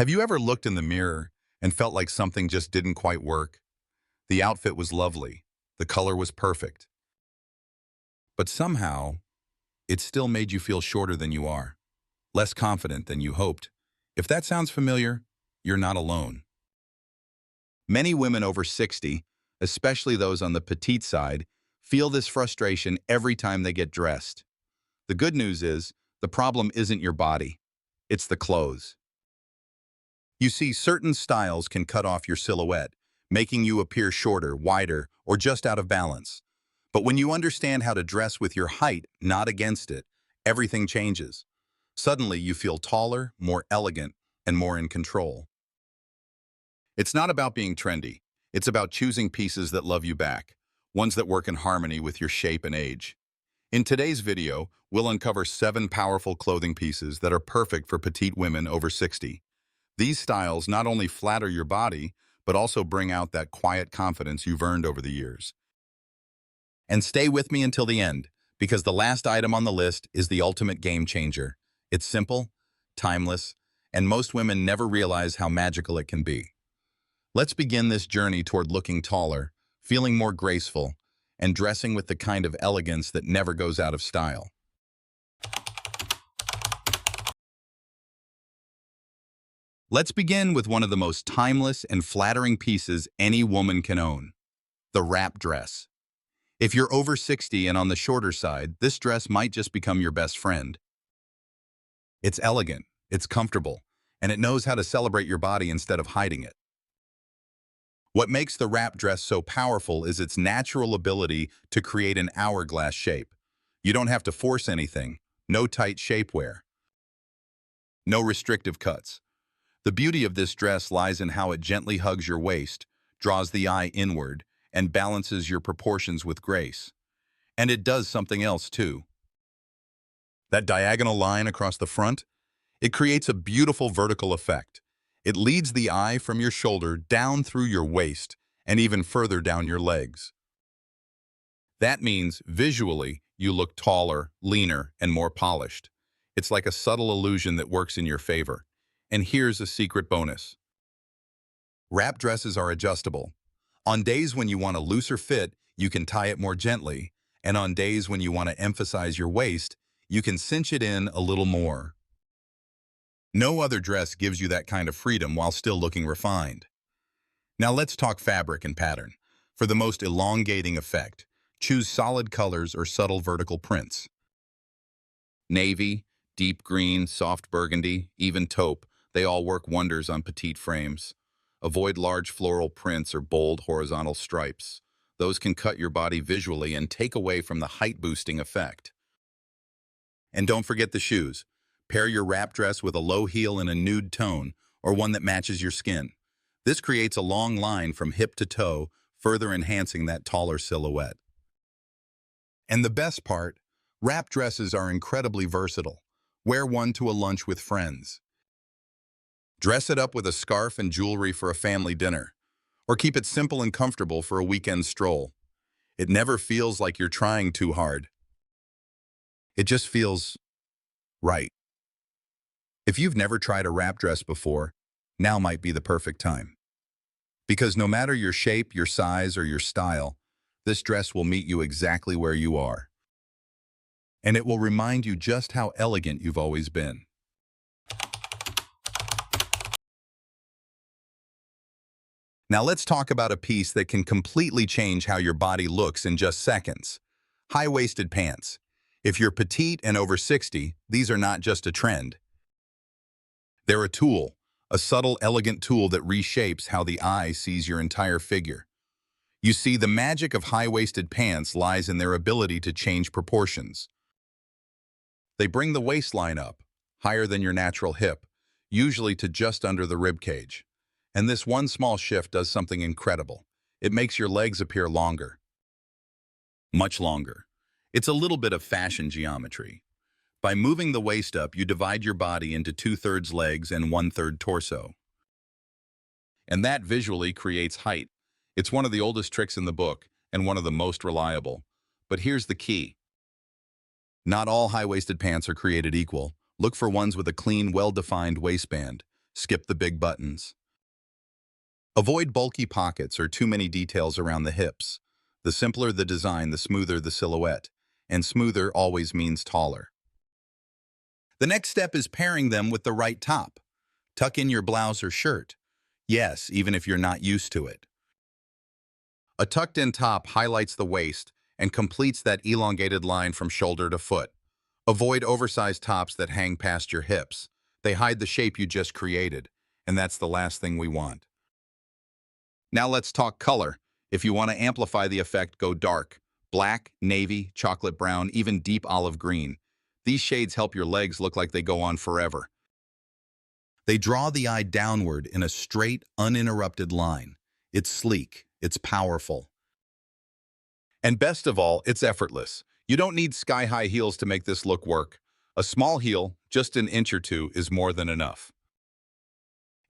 Have you ever looked in the mirror and felt like something just didn't quite work? The outfit was lovely, the color was perfect, but somehow it still made you feel shorter than you are, less confident than you hoped. If that sounds familiar, you're not alone. Many women over 60, especially those on the petite side, feel this frustration every time they get dressed. The good news is, the problem isn't your body, it's the clothes. You see, certain styles can cut off your silhouette, making you appear shorter, wider, or just out of balance. But when you understand how to dress with your height, not against it, everything changes. Suddenly, you feel taller, more elegant, and more in control. It's not about being trendy. It's about choosing pieces that love you back, ones that work in harmony with your shape and age. In today's video, we'll uncover 7 powerful clothing pieces that are perfect for petite women over 60. These styles not only flatter your body, but also bring out that quiet confidence you've earned over the years. And stay with me until the end, because the last item on the list is the ultimate game changer. It's simple, timeless, and most women never realize how magical it can be. Let's begin this journey toward looking taller, feeling more graceful, and dressing with the kind of elegance that never goes out of style. Let's begin with one of the most timeless and flattering pieces any woman can own, the wrap dress. If you're over 60 and on the shorter side, this dress might just become your best friend. It's elegant, it's comfortable, and it knows how to celebrate your body instead of hiding it. What makes the wrap dress so powerful is its natural ability to create an hourglass shape. You don't have to force anything, no tight shapewear, no restrictive cuts. The beauty of this dress lies in how it gently hugs your waist, draws the eye inward, and balances your proportions with grace. And it does something else too. That diagonal line across the front, it creates a beautiful vertical effect. It leads the eye from your shoulder down through your waist and even further down your legs. That means, visually, you look taller, leaner, and more polished. It's like a subtle illusion that works in your favor. And here's a secret bonus. Wrap dresses are adjustable. On days when you want a looser fit, you can tie it more gently, and on days when you want to emphasize your waist, you can cinch it in a little more. No other dress gives you that kind of freedom while still looking refined. Now let's talk fabric and pattern. For the most elongating effect, choose solid colors or subtle vertical prints. Navy, deep green, soft burgundy, even taupe, they all work wonders on petite frames. Avoid large floral prints or bold horizontal stripes. Those can cut your body visually and take away from the height-boosting effect. And don't forget the shoes. Pair your wrap dress with a low heel in a nude tone or one that matches your skin. This creates a long line from hip to toe, further enhancing that taller silhouette. And the best part, wrap dresses are incredibly versatile. Wear one to a lunch with friends. Dress it up with a scarf and jewelry for a family dinner, or keep it simple and comfortable for a weekend stroll. It never feels like you're trying too hard. It just feels right. If you've never tried a wrap dress before, now might be the perfect time. Because no matter your shape, your size, or your style, this dress will meet you exactly where you are. And it will remind you just how elegant you've always been. Now let's talk about a piece that can completely change how your body looks in just seconds. High-waisted pants. If you're petite and over 60, these are not just a trend. They're a tool, a subtle, elegant tool that reshapes how the eye sees your entire figure. You see, the magic of high-waisted pants lies in their ability to change proportions. They bring the waistline up, higher than your natural hip, usually to just under the rib cage. And this one small shift does something incredible. It makes your legs appear longer. Much longer. It's a little bit of fashion geometry. By moving the waist up, you divide your body into 2/3 legs and 1/3 torso. And that visually creates height. It's one of the oldest tricks in the book, and one of the most reliable. But here's the key. Not all high-waisted pants are created equal. Look for ones with a clean, well-defined waistband. Skip the big buttons. Avoid bulky pockets or too many details around the hips. The simpler the design, the smoother the silhouette. And smoother always means taller. The next step is pairing them with the right top. Tuck in your blouse or shirt. Yes, even if you're not used to it. A tucked-in top highlights the waist and completes that elongated line from shoulder to foot. Avoid oversized tops that hang past your hips. They hide the shape you just created, and that's the last thing we want. Now let's talk color. If you want to amplify the effect, go dark. Black, navy, chocolate brown, even deep olive green. These shades help your legs look like they go on forever. They draw the eye downward in a straight, uninterrupted line. It's sleek, it's powerful. And best of all, it's effortless. You don't need sky-high heels to make this look work. A small heel, just an inch or two, is more than enough.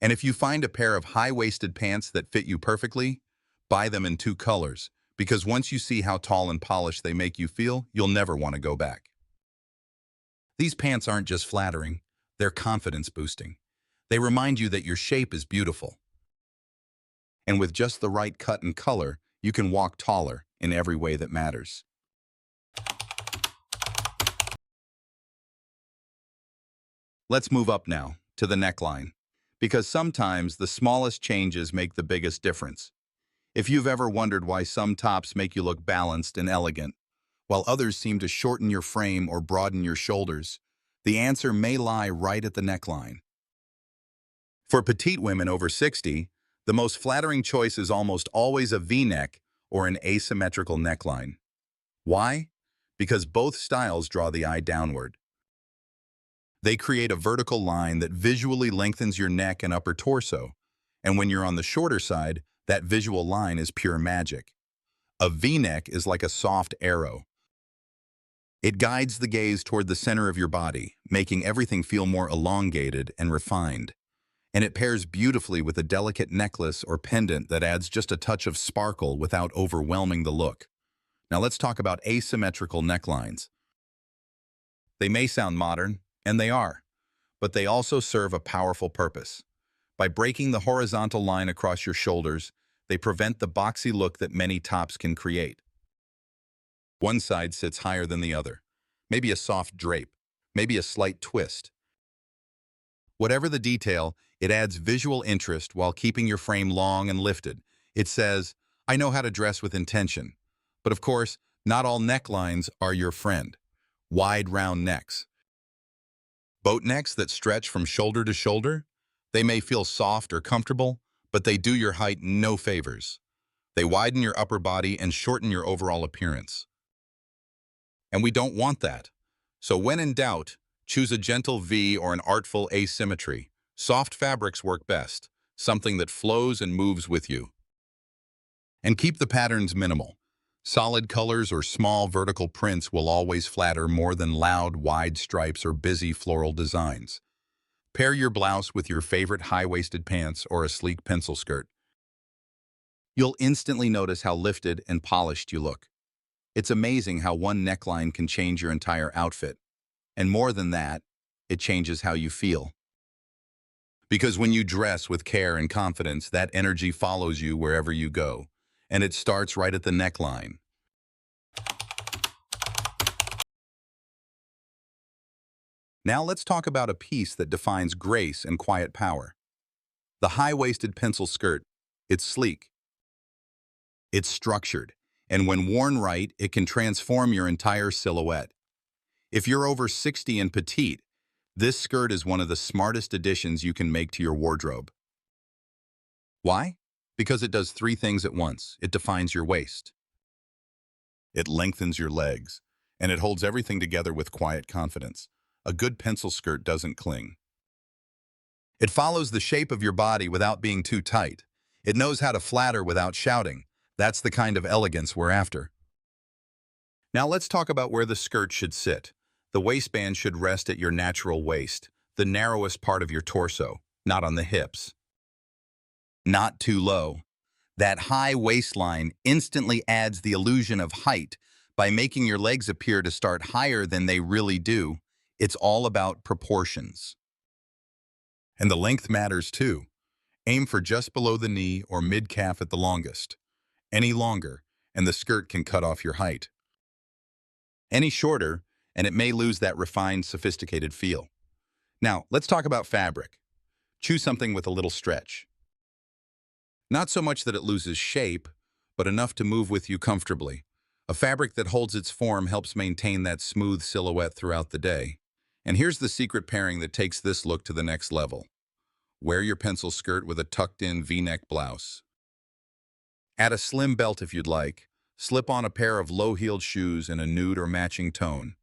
And if you find a pair of high-waisted pants that fit you perfectly, buy them in 2 colors, because once you see how tall and polished they make you feel, you'll never want to go back. These pants aren't just flattering, they're confidence-boosting. They remind you that your shape is beautiful. And with just the right cut and color, you can walk taller in every way that matters. Let's move up now to the neckline, because sometimes the smallest changes make the biggest difference. If you've ever wondered why some tops make you look balanced and elegant, while others seem to shorten your frame or broaden your shoulders, the answer may lie right at the neckline. For petite women over 60, the most flattering choice is almost always a V-neck or an asymmetrical neckline. Why? Because both styles draw the eye downward. They create a vertical line that visually lengthens your neck and upper torso, and when you're on the shorter side, that visual line is pure magic. A V-neck is like a soft arrow. It guides the gaze toward the center of your body, making everything feel more elongated and refined. And it pairs beautifully with a delicate necklace or pendant that adds just a touch of sparkle without overwhelming the look. Now let's talk about asymmetrical necklines. They may sound modern, and they are, but they also serve a powerful purpose. By breaking the horizontal line across your shoulders, they prevent the boxy look that many tops can create. One side sits higher than the other. Maybe a soft drape, maybe a slight twist. Whatever the detail, it adds visual interest while keeping your frame long and lifted. It says, I know how to dress with intention. But of course, not all necklines are your friend. Wide, round necks. Boat necks that stretch from shoulder to shoulder? They may feel soft or comfortable, but they do your height no favors. They widen your upper body and shorten your overall appearance. And we don't want that. So when in doubt, choose a gentle V or an artful asymmetry. Soft fabrics work best, something that flows and moves with you. And keep the patterns minimal. Solid colors or small vertical prints will always flatter more than loud, wide stripes or busy floral designs. Pair your blouse with your favorite high-waisted pants or a sleek pencil skirt. You'll instantly notice how lifted and polished you look. It's amazing how one neckline can change your entire outfit. And more than that, it changes how you feel. Because when you dress with care and confidence, that energy follows you wherever you go. And it starts right at the neckline. Now let's talk about a piece that defines grace and quiet power. The high-waisted pencil skirt. It's sleek. It's structured. And when worn right, it can transform your entire silhouette. If you're over 60 and petite, this skirt is one of the smartest additions you can make to your wardrobe. Why? Because it does 3 things at once. It defines your waist. It lengthens your legs. And it holds everything together with quiet confidence. A good pencil skirt doesn't cling. It follows the shape of your body without being too tight. It knows how to flatter without shouting. That's the kind of elegance we're after. Now let's talk about where the skirt should sit. The waistband should rest at your natural waist, the narrowest part of your torso, not on the hips. Not too low. That high waistline instantly adds the illusion of height by making your legs appear to start higher than they really do. It's all about proportions. And the length matters too. Aim for just below the knee or mid-calf at the longest. Any longer, and the skirt can cut off your height. Any shorter, and it may lose that refined, sophisticated feel. Now, let's talk about fabric. Choose something with a little stretch. Not so much that it loses shape, but enough to move with you comfortably. A fabric that holds its form helps maintain that smooth silhouette throughout the day. And here's the secret pairing that takes this look to the next level. Wear your pencil skirt with a tucked-in V-neck blouse. Add a slim belt if you'd like. Slip on a pair of low-heeled shoes in a nude or matching tone.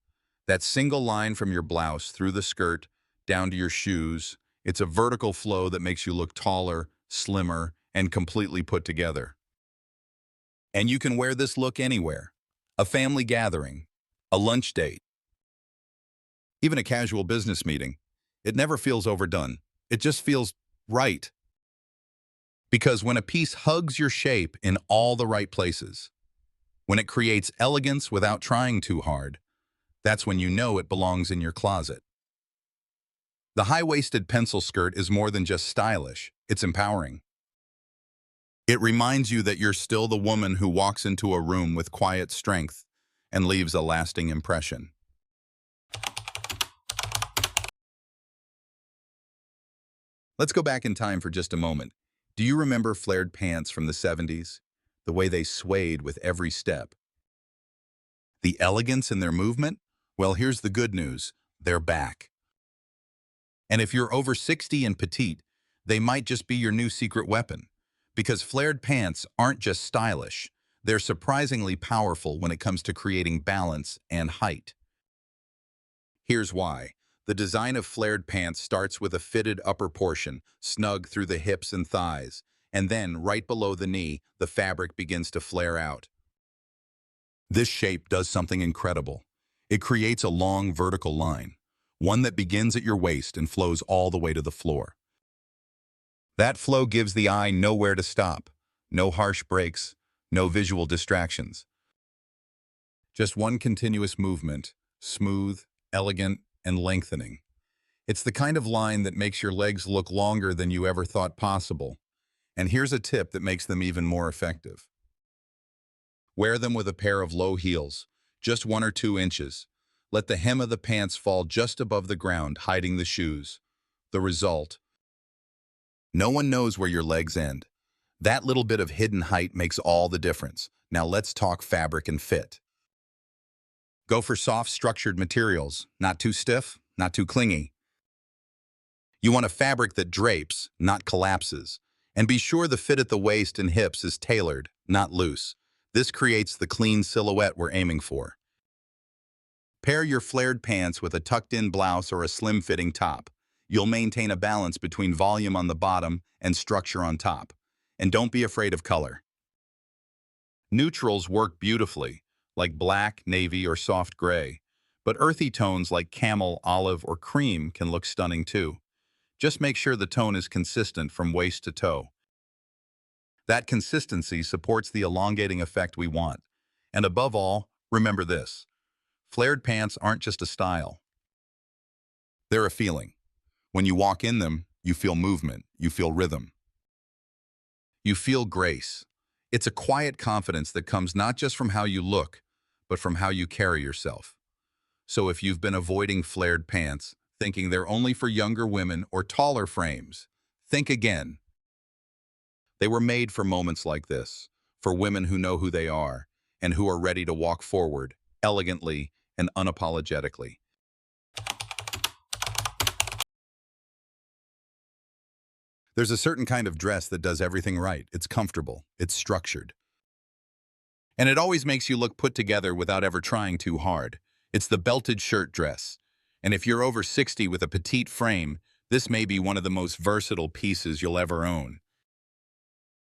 That single line from your blouse through the skirt, down to your shoes, it's a vertical flow that makes you look taller, slimmer, and completely put together. And you can wear this look anywhere. A family gathering, a lunch date, even a casual business meeting. It never feels overdone. It just feels right. Because when a piece hugs your shape in all the right places, when it creates elegance without trying too hard, that's when you know it belongs in your closet. The high-waisted pencil skirt is more than just stylish, it's empowering. It reminds you that you're still the woman who walks into a room with quiet strength and leaves a lasting impression. Let's go back in time for just a moment. Do you remember flared pants from the 70s? The way they swayed with every step. The elegance in their movement? Well, here's the good news. They're back. And if you're over 60 and petite, they might just be your new secret weapon. Because flared pants aren't just stylish. They're surprisingly powerful when it comes to creating balance and height. Here's why. The design of flared pants starts with a fitted upper portion, snug through the hips and thighs, and then, right below the knee, the fabric begins to flare out. This shape does something incredible. It creates a long vertical line, one that begins at your waist and flows all the way to the floor. That flow gives the eye nowhere to stop, no harsh breaks, no visual distractions. Just one continuous movement, smooth, elegant, and lengthening. It's the kind of line that makes your legs look longer than you ever thought possible. And here's a tip that makes them even more effective. Wear them with a pair of low heels, just 1 or 2 inches. Let the hem of the pants fall just above the ground, hiding the shoes. The result? No one knows where your legs end. That little bit of hidden height makes all the difference. Now let's talk fabric and fit. Go for soft, structured materials, not too stiff, not too clingy. You want a fabric that drapes, not collapses. And be sure the fit at the waist and hips is tailored, not loose. This creates the clean silhouette we're aiming for. Pair your flared pants with a tucked-in blouse or a slim-fitting top. You'll maintain a balance between volume on the bottom and structure on top. And don't be afraid of color. Neutrals work beautifully, like black, navy, or soft gray. But earthy tones like camel, olive, or cream can look stunning too. Just make sure the tone is consistent from waist to toe. That consistency supports the elongating effect we want. And above all, remember this. Flared pants aren't just a style. They're a feeling. When you walk in them, you feel movement, you feel rhythm. You feel grace. It's a quiet confidence that comes not just from how you look, but from how you carry yourself. So if you've been avoiding flared pants, thinking they're only for younger women or taller frames, think again. They were made for moments like this, for women who know who they are and who are ready to walk forward, elegantly and unapologetically. There's a certain kind of dress that does everything right. It's comfortable, it's structured. And it always makes you look put together without ever trying too hard. It's the belted shirt dress. And if you're over 60 with a petite frame, this may be one of the most versatile pieces you'll ever own.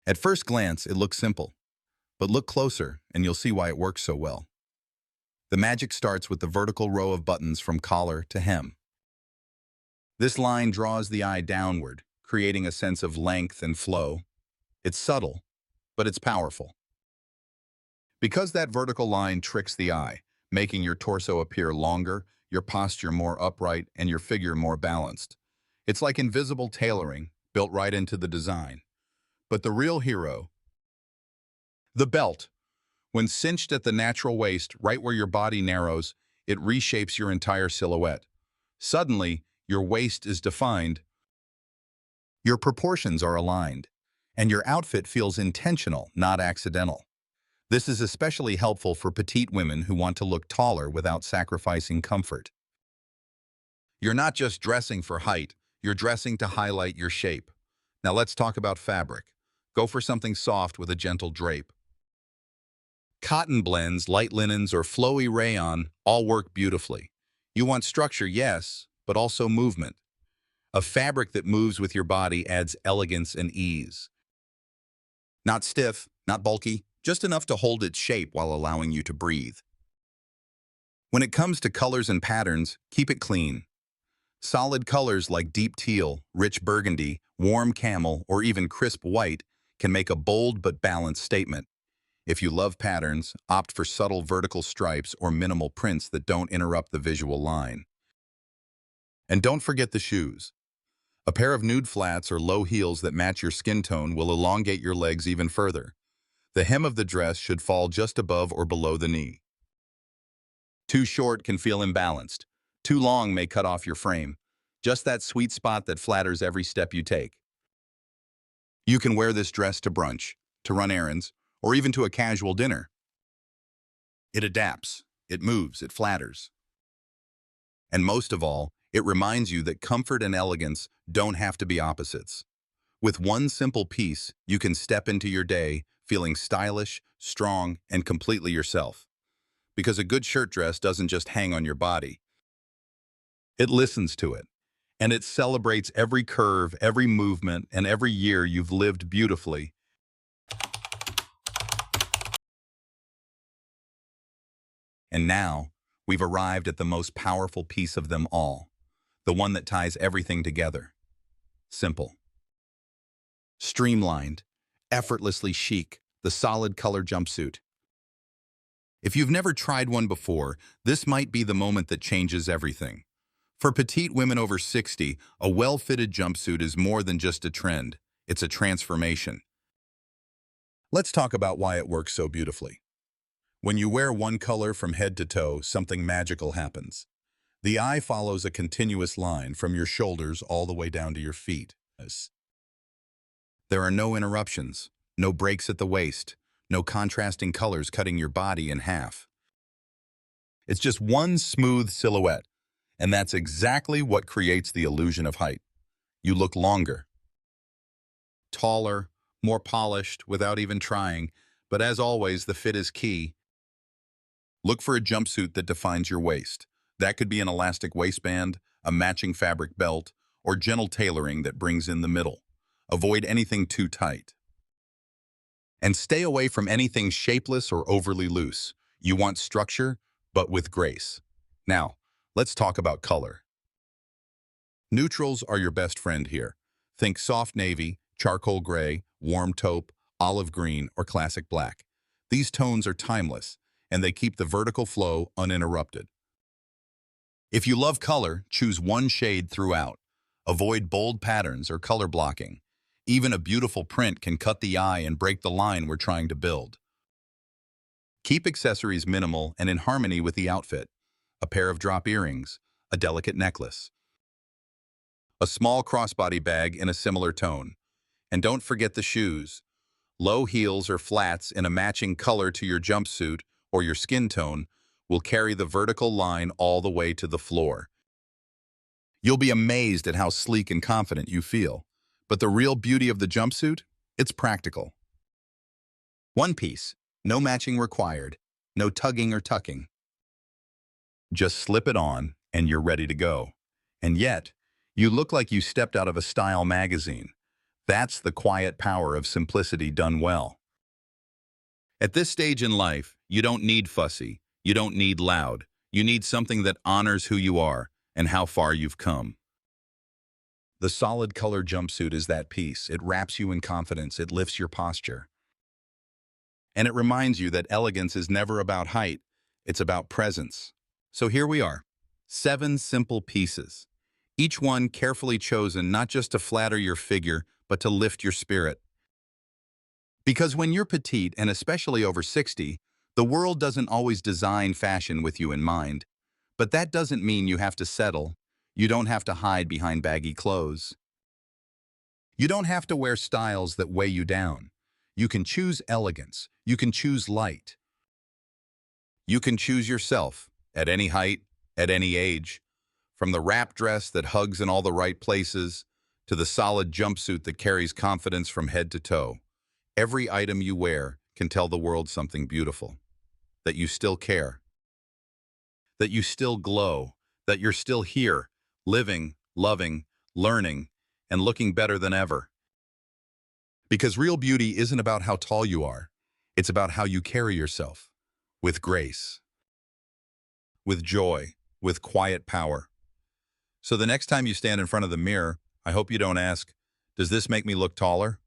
At first glance, it looks simple. But look closer, and you'll see why it works so well. The magic starts with the vertical row of buttons from collar to hem. This line draws the eye downward, creating a sense of length and flow. It's subtle, but it's powerful. Because that vertical line tricks the eye, making your torso appear longer, your posture more upright, and your figure more balanced. It's like invisible tailoring, built right into the design. But the real hero, the belt. When cinched at the natural waist, right where your body narrows, it reshapes your entire silhouette. Suddenly, your waist is defined, your proportions are aligned, and your outfit feels intentional, not accidental. This is especially helpful for petite women who want to look taller without sacrificing comfort. You're not just dressing for height, you're dressing to highlight your shape. Now let's talk about fabric. Go for something soft with a gentle drape. Cotton blends, light linens, or flowy rayon all work beautifully. You want structure, yes, but also movement. A fabric that moves with your body adds elegance and ease. Not stiff, not bulky, just enough to hold its shape while allowing you to breathe. When it comes to colors and patterns, keep it clean. Solid colors like deep teal, rich burgundy, warm camel, or even crisp white can make a bold but balanced statement. If you love patterns, opt for subtle vertical stripes or minimal prints that don't interrupt the visual line. And don't forget the shoes. A pair of nude flats or low heels that match your skin tone will elongate your legs even further. The hem of the dress should fall just above or below the knee. Too short can feel imbalanced. Too long may cut off your frame. Just that sweet spot that flatters every step you take. You can wear this dress to brunch, to run errands, or even to a casual dinner. It adapts, it moves, it flatters. And most of all, it reminds you that comfort and elegance don't have to be opposites. With one simple piece, you can step into your day feeling stylish, strong, and completely yourself. Because a good shirt dress doesn't just hang on your body. It listens to it, and it celebrates every curve, every movement, and every year you've lived beautifully. And now, we've arrived at the most powerful piece of them all, the one that ties everything together. Simple. Streamlined, effortlessly chic, the solid color jumpsuit. If you've never tried one before, this might be the moment that changes everything. For petite women over 60, a well-fitted jumpsuit is more than just a trend. It's a transformation. Let's talk about why it works so beautifully. When you wear one color from head to toe, something magical happens. The eye follows a continuous line from your shoulders all the way down to your feet. There are no interruptions, no breaks at the waist, no contrasting colors cutting your body in half. It's just one smooth silhouette, and that's exactly what creates the illusion of height. You look longer, taller, more polished without even trying, but as always, the fit is key. Look for a jumpsuit that defines your waist. That could be an elastic waistband, a matching fabric belt, or gentle tailoring that brings in the middle. Avoid anything too tight. And stay away from anything shapeless or overly loose. You want structure, but with grace. Now, let's talk about color. Neutrals are your best friend here. Think soft navy, charcoal gray, warm taupe, olive green, or classic black. These tones are timeless, and they keep the vertical flow uninterrupted. If you love color, choose one shade throughout. Avoid bold patterns or color blocking. Even a beautiful print can cut the eye and break the line we're trying to build. Keep accessories minimal and in harmony with the outfit. A pair of drop earrings, a delicate necklace, a small crossbody bag in a similar tone. And don't forget the shoes. Low heels or flats in a matching color to your jumpsuit or your skin tone will carry the vertical line all the way to the floor. You'll be amazed at how sleek and confident you feel. But the real beauty of the jumpsuit? It's practical. One piece, no matching required, no tugging or tucking. Just slip it on and you're ready to go. And yet, you look like you stepped out of a style magazine. That's the quiet power of simplicity done well. At this stage in life, you don't need fussy, you don't need loud. You need something that honors who you are and how far you've come. The solid color jumpsuit is that piece. It wraps you in confidence, it lifts your posture. And it reminds you that elegance is never about height, it's about presence. So here we are, 7 simple pieces. Each one carefully chosen not just to flatter your figure, but to lift your spirit. Because when you're petite, and especially over 60, the world doesn't always design fashion with you in mind. But that doesn't mean you have to settle. You don't have to hide behind baggy clothes. You don't have to wear styles that weigh you down. You can choose elegance. You can choose light. You can choose yourself, at any height, at any age. From the wrap dress that hugs in all the right places, to the solid jumpsuit that carries confidence from head to toe. Every item you wear can tell the world something beautiful. That you still care. That you still glow. That you're still here, living, loving, learning, and looking better than ever. Because real beauty isn't about how tall you are. It's about how you carry yourself. With grace. With joy. With quiet power. So the next time you stand in front of the mirror, I hope you don't ask, does this make me look taller?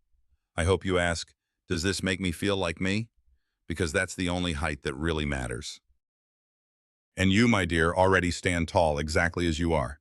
I hope you ask, does this make me feel like me? Because that's the only height that really matters. And you, my dear, already stand tall exactly as you are.